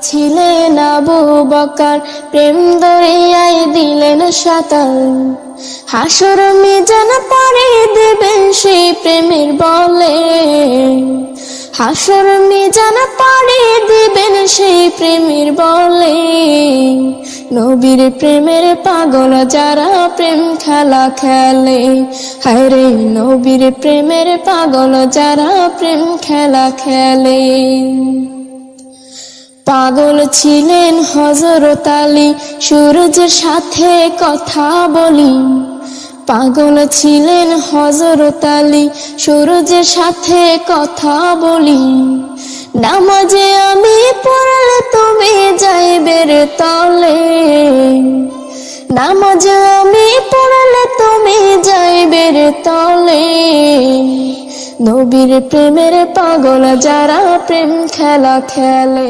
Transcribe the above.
ছিলেন আবু বকর, প্রেম দরিয়ায় দিলেন সাঁতার। হাসর মিজান পাড়ি দেবেন সেই প্রেমের বলে, হাসর মিজান পাড়ি দিবেন সেই প্রেমের বলে। নবীর প্রেমের পাগল যারা প্রেম খেলা খেলে, হায়রে নবীর প্রেমের পাগল যারা প্রেম খেলা খেলে। পাগল ছিলেন হযরত আলী, সূরজের সাথে কথা বলি। পাগল ছিলেন হযরত আলী, সূরজের সাথে কথা বলি। নামাজে আমি পড়লে তুমি যাইবে রে তলে, নামাজে আমি পড়লে তুমি যাইবে রে তলে। নবীর প্রেমের পাগল যারা প্রেম খেলা খেলে।